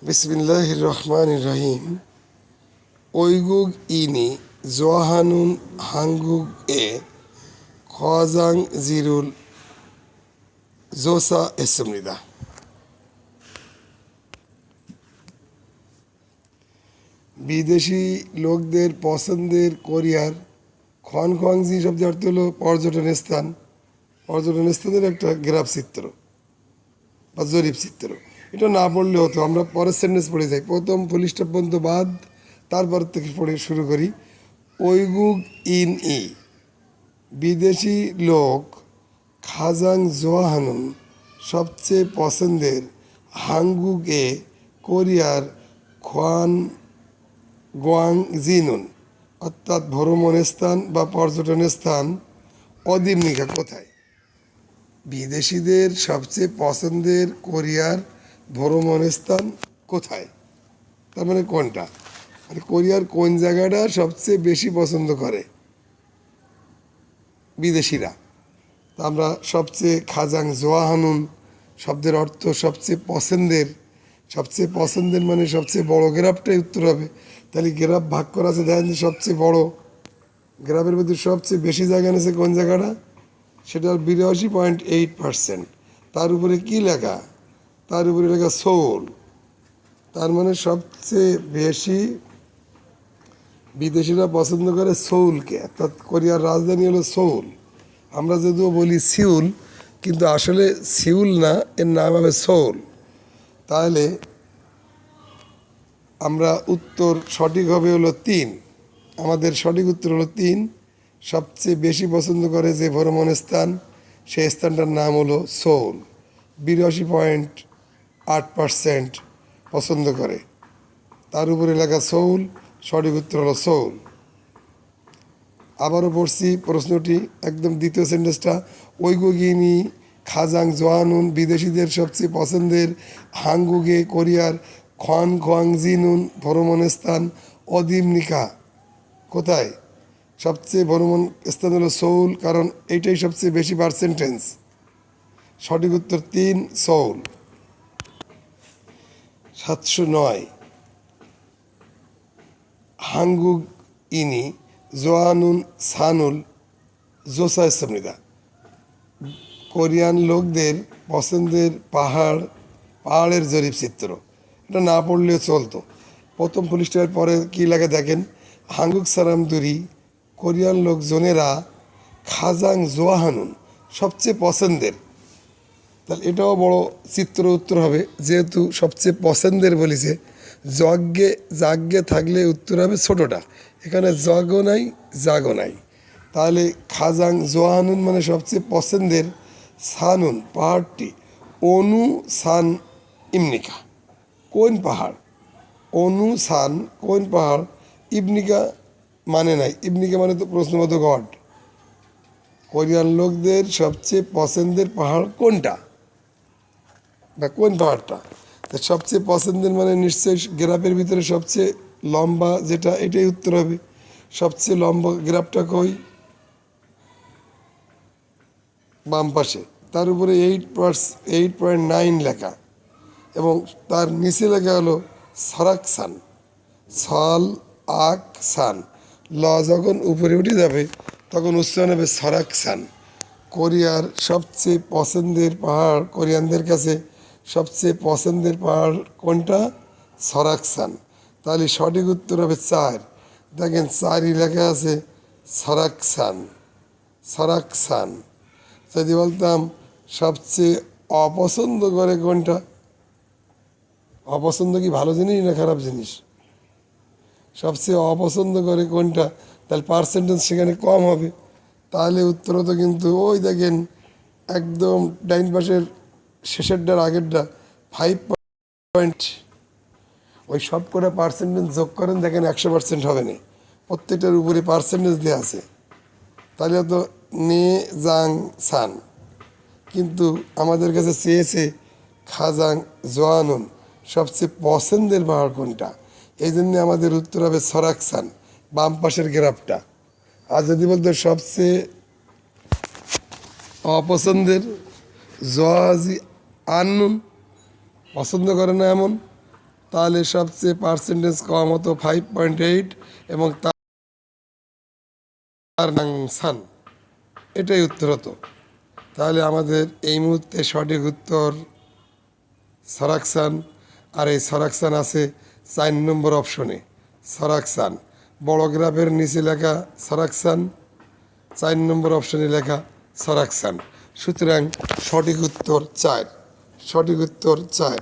বিসমিল্লাহির রহমানির রহিম। ওইগুগ ইনি জোহানুন হাঙ্গুগ এ খজাং জিরুল জোসা এসমনিদা। বিদেশি লোকদের পছন্দের কোরিয়ার খনখংজি শব্দের অর্থ হলো পর্যটন স্থান। পর্যটন স্থানের একটা গ্রাফ চিত্র বা জরিপ চিত্র। এটা না পড়লে হতো, আমরা পরের সেন্টেন্স পড়ে যাই, প্রথম পুলিশ স্টপ পর্যন্ত বাদ, তারপর থেকে পড়ে শুরু করি। ওইগুগ ইন ই বিদেশি লোক খাজাং জোহানুন সবচেয়ে পছন্দের হাঙ্গুগে কোরিয়ার খোয়ান গোয়াং জিনুন অর্থাৎ ভ্রমণ স্থান বা পর্যটন স্থান অদিমনিকা কোথায়? বিদেশিদের সবচেয়ে পছন্দের কোরিয়ার ভ্রমণ স্থান কোথায়, তার মানে কোনটা, মানে কোরিয়ার কোন জায়গাটা সবচেয়ে বেশি পছন্দ করে বিদেশিরা? তা আমরা সবচেয়ে খাজাং জোয়াহানুন শব্দের অর্থ সবচেয়ে পছন্দের। সবচেয়ে পছন্দের মানে সবচেয়ে বড় গ্রাফটাই উত্তর হবে। তাহলে গ্রাফ ভাগ করা আছে, দেখেন যে সবচেয়ে বড় গ্রাফের মধ্যে সবচেয়ে বেশি জায়গা নিয়েছে কোন জায়গাটা, সেটা 82.8%। তার উপরে কি লেখা? তার উপরে লেখা সোল। তার মানে সবচেয়ে বেশি বিদেশিরা পছন্দ করে সৌলকে, অর্থাৎ কোরিয়ার রাজধানী হলো সৌল। আমরা যদিও বলি সিউল, কিন্তু আসলে সিউল না, এর নাম হবে সৌল। তাহলে আমরা উত্তর সঠিক হবে হলো 3। আমাদের সঠিক উত্তর হলো 3। সবচেয়ে বেশি পছন্দ করে যে ভ্রমণ স্থান, সেই স্থানটার নাম হলো সৌল। 82.8% পছন্দ করে। তার উপরে লেখা সৌল, সঠিক উত্তর হলো সৌল। আবারও পড়ছি প্রশ্নটি, একদম দ্বিতীয় সেন্টেন্সটা। ওইগুগিনি খাজাং জোয়ানুন বিদেশিদের সবচেয়ে পছন্দের হাঙ্গুগে কোরিয়ার খন খোয়াংজিনুন ভ্রমণ স্থান অদিমনিকা কোথায়? সবচেয়ে ভ্রমণ স্থান হলো সৌল, কারণ এইটাই সবচেয়ে বেশি পার্সেন্টেজ। সঠিক উত্তর 3, সৌল। 709 হাঙ্গুগ ইনি জোয়ানুন সানুল জোসা ইসমনিদা। কোরিয়ান লোকদের পছন্দের পাহাড়ের জরিপ চিত্র। এটা না পড়লেও চলতো। প্রথম পুলিশটার পরে কী লাগে দেখেন, হাঙ্গুক সারামদুরি কোরিয়ান লোকজনেরা খাজাং জোয়াহানুন সবচেয়ে পছন্দের। তাহলে এটাও বড় চিত্র উত্তর হবে, যেহেতু সবচেয়ে পছন্দের বলেছে। জাগ্যে থাকলে উত্তর হবে ছোটোটা, এখানে জগও নাই জাগও নাই। তাহলে খাজাং জোহানুন মানে সবচেয়ে পছন্দের, সানুন পাহাড়টি অনু সান ইমনিকা কোন পাহাড়? অনু সান কোন পাহাড়? ইবনিকা মানে নাই, ইবনিকা মানে তো প্রশ্নবোধক গড। কোরিয়ান লোকদের সবচেয়ে পছন্দের পাহাড় কোনটা বা কোন পাহাড়টা? তা সবচেয়ে পছন্দের মানে নিশ্চয়ই গ্রাফের ভিতরে সবচেয়ে লম্বা যেটা, এটাই উত্তর হবে। সবচেয়ে লম্বা গ্রাফটা কই? বাম পাশে। তার উপরে 8.9 লেখা, এবং তার নিচে লেখা হলো সারাকসান। সল আক সান, ল যখন উপরে উঠে যাবে তখন উচ্চারণ হবে সারাকসান। কোরিয়ার সবচেয়ে পছন্দের পাহাড়, কোরিয়ানদের কাছে সবচেয়ে পছন্দের পাহাড় কোনটা? সারাকসান। তাহলে সঠিক উত্তর হবে 4। দেখেন 4ই লেখা আছে সারাকসান। সারাকসান। যদি বলতাম সবচেয়ে অপছন্দ করে কোনটা? অপছন্দ কি ভালো জিনিস না খারাপ জিনিস? সবচেয়ে অপছন্দ করে কোনটা, তাহলে পার্সেন্টেজ সেখানে কম হবে। তাহলে উত্তর হতো কিন্তু ওই দেখেন একদম ডাইন পাশের শেষেরটার আগেরটা 5. ওই সব করে পার্সেন্টেজ যোগ করেন, দেখেন 100% হবে না, প্রত্যেকটার উপরে পার্সেন্টেজ দেওয়া আছে। তাহলে তো নে জাং সান, কিন্তু আমাদের কাছে চেয়েছে খাজাং জোয়ানুন সবচেয়ে পছন্দের পাহাড় কোনটা, এই জন্যে আমাদের উত্তর হবে সরাকসান, বাম পাশের গ্রাফটা। আর যদি বলতো সবচেয়ে অপছন্দের, জোয়াজি আনুন পছন্দ করে না এমন, তাহলে সবচেয়ে পার্সেন্টেজ কম হতো 5.8 এবং তার নাংসান, এটাই উত্তর হতো। তাহলে আমাদের এই মুহূর্তে সঠিক উত্তর সরাকসান। আর এই সরাকসান আছে 4 নম্বর অপশনে। সরাকসান বড় গ্রাফের নিচে লেখা সরাকসান, 4 নম্বর অপশনে লেখা সরাকসান। সুতরাং সঠিক উত্তর 4। সঠিক উত্তর 4।